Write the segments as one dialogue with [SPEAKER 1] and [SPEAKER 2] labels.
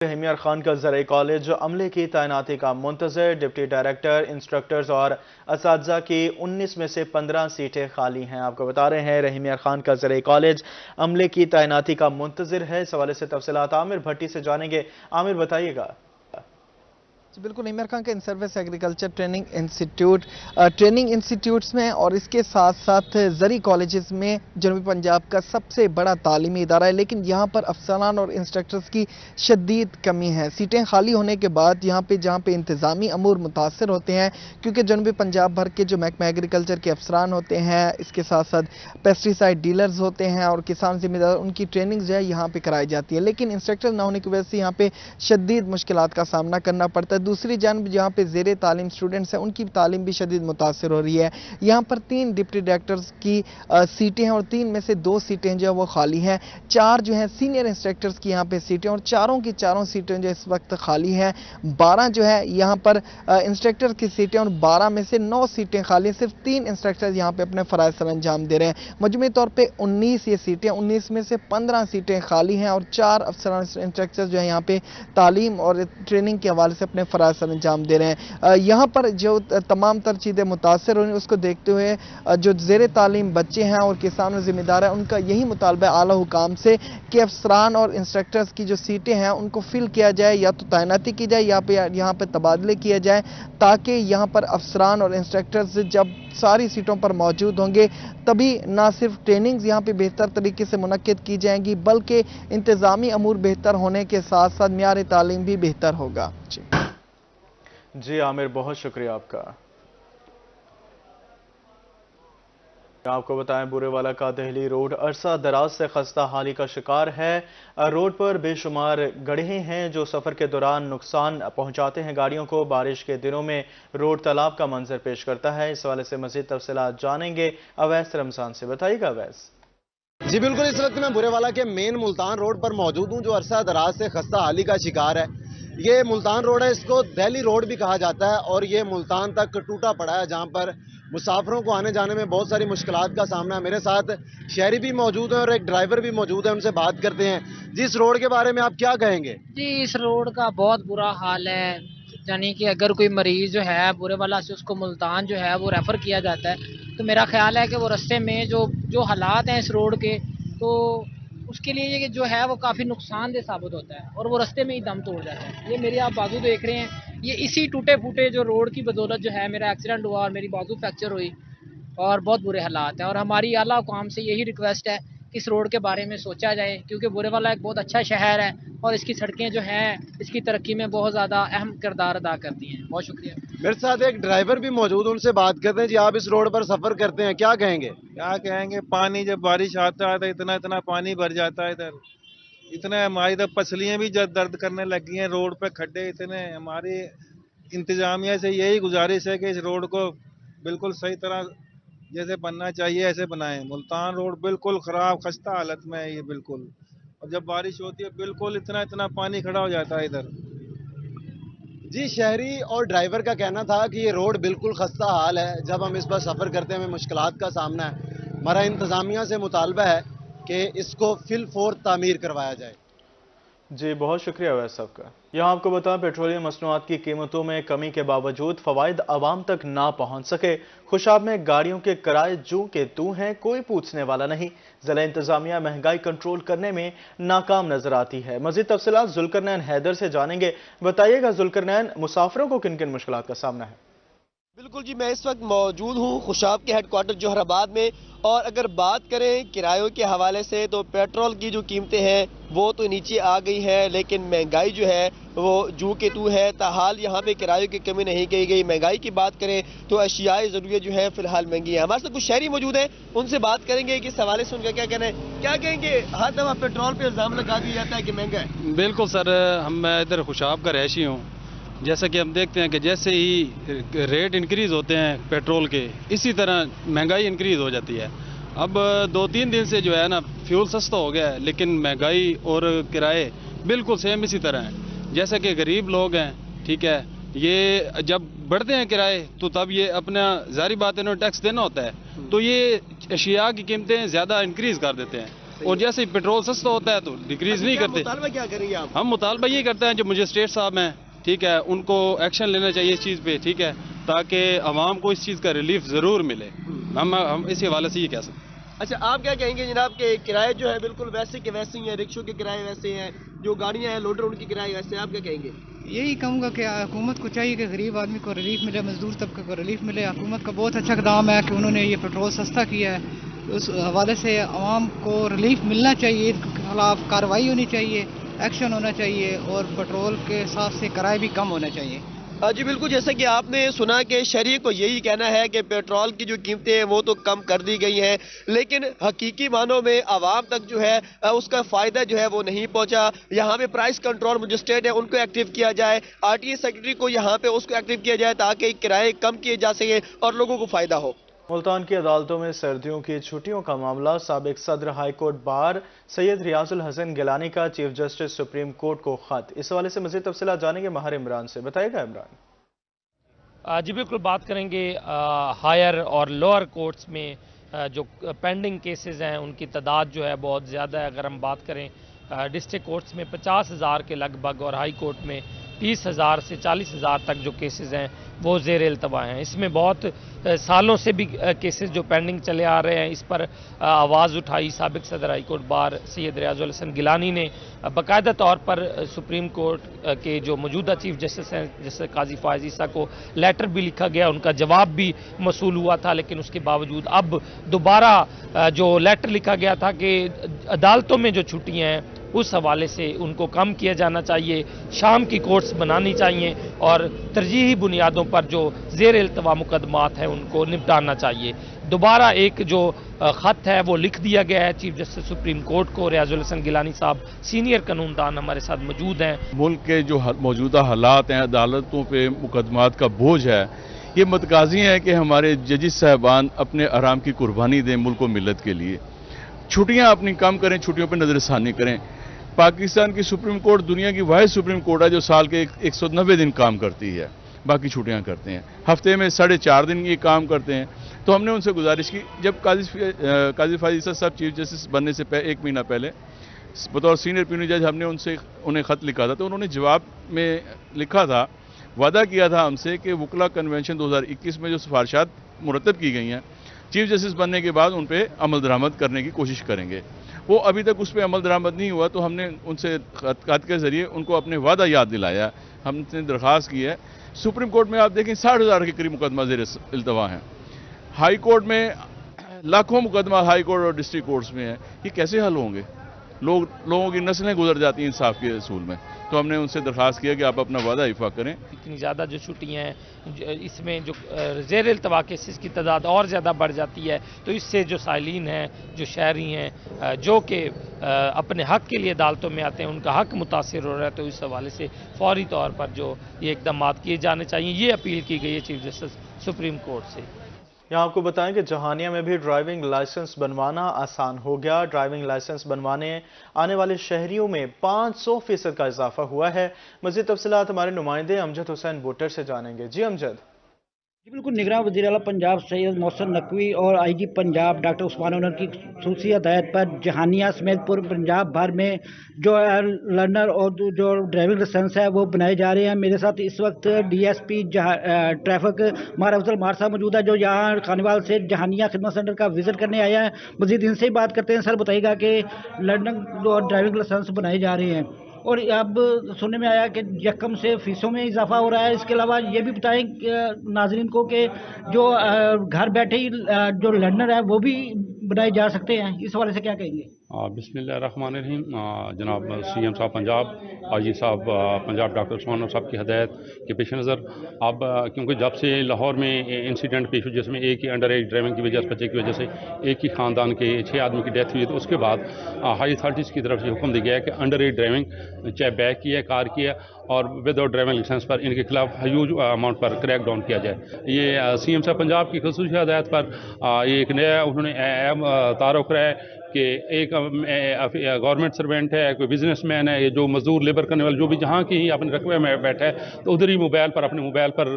[SPEAKER 1] रहीमियार खान का ज़राई कॉलेज अमले की तैनाती का मुंतज़र। डिप्टी डायरेक्टर, इंस्ट्रक्टर्स और असातिज़ा की 19 में से 15 सीटें खाली हैं। आपको बता रहे हैं रहीमियार खान का ज़राई कॉलेज अमले की तैनाती का मुंतज़र है। इस हवाले से तफसीलात आमिर भट्टी से जानेंगे। आमिर, बताइएगा।
[SPEAKER 2] बिल्कुल, रहीमियार खान का in service agriculture training institutes में और इसके साथ साथ ज़री कॉलेजेस में जनूबी पंजाब का सबसे बड़ा तालीमी इदारा है, लेकिन यहाँ पर अफसरान और इंस्ट्रक्टर्स की शदीद कमी है। सीटें खाली होने के बाद यहाँ पे जहाँ पे इंतज़ामी अमूर मुतासर होते हैं, क्योंकि जनूबी पंजाब भर के जो महकमा एग्रीकल्चर के अफसरान होते हैं, इसके साथ साथ पेस्टिसाइड डीलर्स होते हैं और किसान जिम्मेदार, उनकी ट्रेनिंग जो है यहाँ पे कराई जाती है, लेकिन इंस्ट्रक्टर ना होने की वजह से यहाँ पे शदीद मुश्किलात का सामना करना पड़ता है। दूसरी जानब जहाँ पे ज़ेरे तालीम स्टूडेंट्स हैं, उनकी तालीम भी शदीद मुतासर हो रही है। यहाँ पर 3 डिप्टी डायरेक्टर्स की सीटें हैं और 3 में से 2 सीटें जो है वो खाली हैं। 4 जो है सीनियर इंस्ट्रक्टर्स की यहाँ पे सीटें और चारों की चारों सीटें जो इस वक्त खाली हैं। 12 जो है यहाँ पर इंस्ट्रक्टर की सीटें और 12 में से 9 सीटें खाली हैं। सिर्फ 3 इंस्ट्रक्टर्स यहाँ पे अपने फ़राइज़ सर अंजाम दे रहे हैं। मजमूई तौर पर 19 ये सीटें, 19 में से 15 सीटें खाली हैं और 4 अफसरान इंस्ट्रक्टर्स जो है यहाँ पे तालीम और ट्रेनिंग के हवाले से अपने फ़राइज़ सर अंजाम दे रहे हैं। यहाँ पर जो तमाम तर चीज़ें मुतासर हो रही हैं, उसको देखते हुए जो ज़ेरे तालीम बच्चे हैं और किसान और ज़िम्मेदार हैं, उनका यही मुतालबा है आला हुकाम से कि अफसरान और इंस्ट्रक्टर्स की जो सीटें हैं उनको फिल किया जाए, या तो तैनाती की जाए या यहाँ पे तबादले किए जाए, ताकि यहाँ पर अफसरान और इंस्ट्रक्टर्स जब सारी सीटों पर मौजूद होंगे तभी ना सिर्फ ट्रेनिंग्स यहाँ पे बेहतर तरीके से मुनक्किद की जाएंगी, बल्कि इंतज़ामी अमूर बेहतर होने के साथ साथ मियार तालीम भी बेहतर होगा।
[SPEAKER 1] जी आमिर, बहुत शुक्रिया आपका। आपको बताएं, बुरेवाला का दहली रोड अरसा दराज से खस्ता हाली का शिकार है। रोड पर बेशुमार गड्ढे हैं जो सफर के दौरान नुकसान पहुंचाते हैं गाड़ियों को। बारिश के दिनों में रोड तालाब का मंजर पेश करता है। इस हवाले से मजीद तफसीलात जानेंगे अवैस रमजान से। बताइएगा अवैस।
[SPEAKER 3] जी बिल्कुल, इस वक्त मैं बुरेवाला के मेन मुल्तान रोड पर मौजूद हूँ, जो अरसा दराज से खस्ता हाली का शिकार है। ये मुल्तान रोड है, इसको दहली रोड भी कहा जाता है और ये मुल्तान तक टूटा पड़ा है, जहाँ पर मुसाफिरों को आने जाने में बहुत सारी मुश्किलात का सामना है। मेरे साथ शहरी भी मौजूद हैं और एक ड्राइवर भी मौजूद है, उनसे बात करते हैं। जी, इस रोड के बारे में आप क्या कहेंगे?
[SPEAKER 4] जी, इस रोड का बहुत बुरा हाल है। यानी कि अगर कोई मरीज जो है बुरेवाला से उसको मुल्तान जो है वो रेफ़र किया जाता है, तो मेरा ख्याल है कि वो रास्ते में जो हालात हैं इस रोड के, तो उसके लिए ये जो है वो काफ़ी नुकसानदेह साबित होता है और वो रास्ते में ही दम तोड़ जाता है। ये मेरी आप बाजू देख रहे हैं, ये इसी टूटे फूटे जो रोड की बदौलत जो है मेरा एक्सीडेंट हुआ और मेरी बाजू फ्रैक्चर हुई और बहुत बुरे हालात हैं। और हमारी आला हुकाम से यही रिक्वेस्ट है कि इस रोड के बारे में सोचा जाए, क्योंकि बुरेवाला एक बहुत अच्छा शहर है और इसकी सड़कें जो हैं इसकी तरक्की में बहुत ज़्यादा अहम किरदार अदा करती हैं। बहुत शुक्रिया।
[SPEAKER 3] मेरे साथ एक ड्राइवर भी मौजूद, उनसे बात करते हैं। जी, आप इस रोड पर सफर करते हैं, क्या कहेंगे?
[SPEAKER 5] क्या कहेंगे, पानी जब बारिश आता है तो इतना इतना पानी भर जाता है इधर। इतने हमारी इधर पसलियाँ भी जब दर्द करने लगी हैं, रोड पे खड्डे इतने। हमारी इंतजामिया से यही गुजारिश है कि इस रोड को बिल्कुल सही तरह जैसे बनना चाहिए ऐसे बनाएं। मुल्तान रोड बिल्कुल खराब खस्ता हालत में है ये बिल्कुल, और जब बारिश होती है बिल्कुल इतना इतना पानी खड़ा हो जाता है इधर।
[SPEAKER 3] जी, शहरी और ड्राइवर का कहना था कि ये रोड बिल्कुल खस्ता हाल है, जब हम इस पर सफ़र करते हैं हमें मुश्किलात का सामना है। हमारा इंतज़ामिया से मुतालबा है कि इसको फिल फोर तामीर करवाया जाए।
[SPEAKER 1] जी, बहुत शुक्रिया अवैस साहब का। यहाँ आपको बताएं, पेट्रोलियम मसनूआत की कीमतों में कमी के बावजूद फवाइद आवाम तक ना पहुँच सके। खुशाब में गाड़ियों के किराए जू के तू हैं, कोई पूछने वाला नहीं। ज़िला इंतजामिया महंगाई कंट्रोल करने में नाकाम नजर आती है। मजीद तफसीलात जुल्करनैन हैदर से जानेंगे। बताइएगा जुल्करनैन, मुसाफिरों को किन किन मुश्किलात का सामना है?
[SPEAKER 6] बिल्कुल जी, मैं इस वक्त मौजूद हूँ खुशाब के हेडक्वार्टर जोहराबाद में, और अगर बात करें किरायों के हवाले से तो पेट्रोल की जो कीमतें हैं वो तो नीचे आ गई है, लेकिन महंगाई जो है वो जू के तू है। ताहाल यहाँ पे किरायों की कमी नहीं की गई। महंगाई की बात करें तो अशियाए ज़रूरियत जो है फिलहाल महंगी है। हमारे साथ कुछ शहरी मौजूद हैं, उनसे बात करेंगे कि इस हवाले से उनका क्या कहना है। क्या कहेंगे, हर दफा पेट्रोल पे इल्ज़ाम लगा दिया जाता है कि महंगा है?
[SPEAKER 5] बिल्कुल सर, मैं इधर खुशाब का रहायशी हूँ। जैसा कि हम देखते हैं कि जैसे ही रेट इंक्रीज़ होते हैं पेट्रोल के, इसी तरह महंगाई इंक्रीज़ हो जाती है। अब 2-3 दिन से जो है ना फ्यूल सस्ता हो गया है, लेकिन महंगाई और किराए बिल्कुल सेम इसी तरह हैं। जैसे कि गरीब लोग हैं, ठीक है, ये जब बढ़ते हैं किराए तो तब ये अपना ज़ाहिर बात है इन्होंने टैक्स देना होता है, तो ये अशिया की कीमतें ज़्यादा इंक्रीज़ कर देते हैं।
[SPEAKER 7] और जैसे ही पेट्रोल सस्ता होता है तो डिक्रीज नहीं करते।
[SPEAKER 6] मुतालबा क्या करेंगे आप?
[SPEAKER 7] हम मुतालबा ये करते हैं जो मजिस्ट्रेट साहब हैं, ठीक है, उनको एक्शन लेना चाहिए इस चीज़ पे, ठीक है, ताकि आवाम को इस चीज़ का रिलीफ ज़रूर मिले। हम इसी हवाले से ये कह सकते हैं।
[SPEAKER 6] अच्छा, आप क्या कहेंगे जनाब के किराए जो है बिल्कुल वैसे के वैसे ही हैं, रिक्शों के किराए वैसे हैं, जो गाड़ियां हैं लोडर उनकी किराए वैसे हैं, आप क्या कहेंगे?
[SPEAKER 8] यही कहूँगा कि हुकूमत को चाहिए कि गरीब आदमी को रिलीफ मिले, मजदूर तबके को रिलीफ मिले। हुकूमत का बहुत अच्छा इक़दाम है कि उन्होंने ये पेट्रोल सस्ता किया है, उस हवाले से आवाम को रिलीफ मिलना चाहिए, इनके खिलाफ कार्रवाई होनी चाहिए, एक्शन होना चाहिए और पेट्रोल के हिसाब से किराए भी कम होना चाहिए।
[SPEAKER 6] जी बिल्कुल, जैसे कि आपने सुना कि शहरी को यही कहना है कि पेट्रोल की जो कीमतें हैं वो तो कम कर दी गई हैं, लेकिन हकीकी मानों में आवाम तक जो है उसका फ़ायदा जो है वो नहीं पहुंचा। यहाँ पे प्राइस कंट्रोल मजिस्ट्रेट है, उनको एक्टिव किया जाए, आरटीए सेक्रेटरी को यहाँ पे उसको एक्टिव किया जाए ताकि किराए कम किए जा सके और लोगों को फ़ायदा हो।
[SPEAKER 1] मुल्तान की अदालतों में सर्दियों की छुट्टियों का मामला, साबिक सदर high court bar Syed Riyazul Hasan Gilani का चीफ जस्टिस सुप्रीम कोर्ट को खत। इस हवाले से मज़ीद तफसीलात जानेंगे माहिर इमरान से। बताइएगा इमरान।
[SPEAKER 9] जी बिल्कुल, बात करेंगे हायर और लोअर कोर्ट्स में जो पेंडिंग केसेस हैं उनकी तादाद जो है बहुत ज़्यादा है। अगर हम बात करें डिस्ट्रिक्ट कोर्ट्स में 50,000 के लगभग और हाई कोर्ट में 30,000 से 40,000 तक जो केसेस हैं वो ज़ेर इल्तवा हैं। इसमें बहुत सालों से भी केसेस जो पेंडिंग चले आ रहे हैं, इस पर आवाज़ उठाई साबिक सदर high court bar Syed Riyazul Hasan Gilani ने। बाकायदा तौर पर सुप्रीम कोर्ट के जो मौजूदा चीफ जस्टिस हैं जैसे काजी फायज़ ईसा को लेटर भी लिखा गया, उनका जवाब भी मौसूल हुआ था, लेकिन उसके बावजूद अब दोबारा जो लेटर लिखा गया था कि अदालतों में जो छुट्टियाँ हैं उस हवाले से उनको कम किया जाना चाहिए, शाम की कोर्ट्स बनानी चाहिए और तरजीही बुनियादों पर जो ज़ेर इल्तवा मुकदमात हैं उनको निपटाना चाहिए। दोबारा एक जो ख़त है वो लिख दिया गया है चीफ जस्टिस सुप्रीम कोर्ट को। रियाजुल हसन गिलानी साहब सीनियर कानूनदान हमारे साथ मौजूद हैं।
[SPEAKER 10] मुल्क के जो मौजूदा हालात हैं, अदालतों पे मुकदमात का बोझ है, ये मतकाजी है कि हमारे जजिस साहबान अपने आराम की कुर्बानी दें मुल्क व मिल्लत के लिए। छुट्टियाँ अपनी कम करें, छुट्टियों पर नज़रसानी करें। पाकिस्तान की सुप्रीम कोर्ट दुनिया की वाहिद सुप्रीम कोर्ट है जो साल के 190 दिन काम करती है, बाकी छुट्टियां करते हैं। हफ्ते में 4.5 दिन ये काम करते हैं। तो हमने उनसे गुजारिश की, जब काजी फायज़ ईसा साहब चीफ जस्टिस बनने से 1 महीना पहले बतौर सीनियर प्यूनी जज हमने उन्हें ख़त लिखा था, तो उन्होंने जवाब में लिखा था, वादा किया था हमसे कि वकला कन्वेंशन 2021 में जो सिफारिशात मुरतब की गई हैं चीफ जस्टिस बनने के बाद उन पर अमल दरामद करने की कोशिश करेंगे। वो अभी तक उस पर अमल दरामद नहीं हुआ, तो हमने उनसे खत के ज़रिए उनको अपने वादा याद दिलाया। हमने दरख्वास्त की है। सुप्रीम कोर्ट में आप देखें 60,000 के करीब मुकदमा ज़ेर इल्तवा हैं। हाई कोर्ट में लाखों मुकदमा हाई कोर्ट और डिस्ट्रिक्ट कोर्ट्स में है। ये कैसे हल होंगे? लोगों की नस्लें गुजर जाती हैं इंसाफ के असूल में। तो हमने उनसे दरख्वास्त किया कि आप अपना वादा इफा करें।
[SPEAKER 9] इतनी ज़्यादा जो छुट्टियाँ हैं इसमें जो ज़ेर इल्तवा केसेस की तादाद और ज़्यादा बढ़ जाती है, तो इससे जो साइलिन हैं, जो शहरी हैं, जो कि अपने हक़ के लिए अदालतों में आते हैं, उनका हक़ मुतासिर हो रहा है। तो इस हवाले से फौरी तौर पर जो ये इक़दाम किए जाने चाहिए, ये अपील की गई है चीफ जस्टिस सुप्रीम कोर्ट से।
[SPEAKER 1] यहाँ आपको बताएं कि जहानिया में भी ड्राइविंग लाइसेंस बनवाना आसान हो गया। ड्राइविंग लाइसेंस बनवाने आने वाले शहरियों में 500% का इजाफा हुआ है। मज़ीद तफसीलात हमारे नुमाइंदे अमजद हुसैन बुटर से जानेंगे। जी अमजद।
[SPEAKER 11] जी बिल्कुल, निगरान वज़ीर आला पंजाब सैयद मोहसिन नकवी और आईजी पंजाब डॉक्टर उस्मान अनवर की ख़ुसूसी हिदायत पर जहानिया समेत पूरे पंजाब भर में जो लर्नर और जो ड्राइविंग लाइसेंस है वो बनाए जा रहे हैं। मेरे साथ इस वक्त डीएसपी ट्रैफिक मार अफजल मार साहब मौजूद है, जो यहाँ खानेवाल से जहानिया खिदमत सेंटर का विज़िट करने आया है। मज़ीद इनसे ही बात करते हैं। सर बताइएगा कि लर्निंग और ड्राइविंग लाइसेंस बनाए जा रहे हैं और अब सुनने में आया कि यकम से फीसों में इजाफा हो रहा है। इसके अलावा ये भी बताएं नाजरीन को कि जो घर बैठे ही जो लर्नर है वो भी बनाए जा सकते हैं, इस हवाले से क्या कहेंगे?
[SPEAKER 12] बिस्मिल्लाहिर्रहमानिर्रहीम। जनाब सीएम साहब पंजाब, आईजी साहब पंजाब डॉक्टर उस्मान साहब की हदायत के पेश नज़र अब क्योंकि जब से लाहौर में इंसिडेंट पेश हुआ जिसमें एक ही अंडर एज ड्राइविंग की वजह से, बच्चे की वजह से एक ही ख़ानदान के 6 आदमी की डेथ हुई, तो उसके बाद हाई अथॉरिटीज़ की तरफ से हुक्म दिया गया है कि अंडर एज ड्राइविंग चाहे बैक की है, कार की है और विदाउट ड्राइविंग लाइसेंस पर इनके खिलाफ ह्यूज अमाउंट पर क्रैक डाउन किया जाए। ये सीएम साहब पंजाब की खसूसी हदायत पर ये एक नया उन्होंने तारुफ कराया کہ ایک گورنمنٹ سرونٹ ہے, کوئی بزنس مین ہے, یہ جو مزدور لیبر کرنے والے جو بھی جہاں کی ہی اپنے رقبے میں بیٹھا ہے تو ادھر ہی موبائل پر اپنے موبائل پر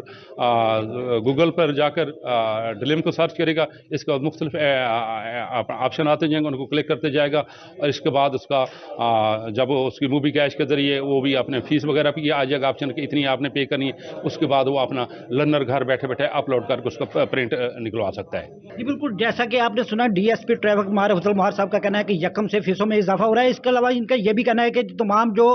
[SPEAKER 12] گوگل پر جا کر ڈلیم کو سرچ کرے گا. اس کے بعد مختلف آپشن آتے جائیں گے, ان کو کلک کرتے جائے گا اور اس کے بعد اس کا جب اس کی موبی کیش کے ذریعے وہ بھی اپنے فیس وغیرہ بھی آ جائے گا آپشن کہ اتنی آپ نے پے کرنی ہے. اس کے بعد وہ اپنا لرنر گھر بیٹھے بیٹھے اپلوڈ کر کے اس کا پرنٹ نکلوا سکتا ہے.
[SPEAKER 11] جی بالکل, جیسا کہ آپ نے سنا ڈی ایس پی ٹریفک معرفت المہار صاحب کا کہنا ہے کہ یکم سے فیسوں میں اضافہ ہو رہا ہے. اس کے علاوہ ان کا یہ بھی کہنا ہے کہ تمام جو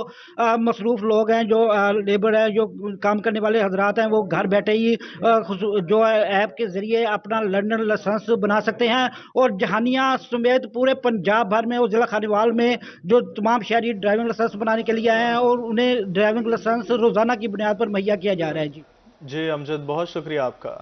[SPEAKER 11] مصروف لوگ ہیں, جو لیبر ہے, جو کام کرنے والے حضرات ہیں, وہ گھر بیٹھے ہی جو ایپ کے ذریعے اپنا لرنر لائسنس بنا سکتے ہیں. اور جہانیہ سمیت پورے پنجاب بھر میں اور ضلع خانیوال میں جو تمام شہری ڈرائیونگ لائسنس بنانے کے لیے آئے ہیں اور انہیں ڈرائیونگ لائسنس روزانہ کی بنیاد پر مہیا کیا جا رہا ہے. جی
[SPEAKER 1] امجد, بہت شکریہ آپ کا.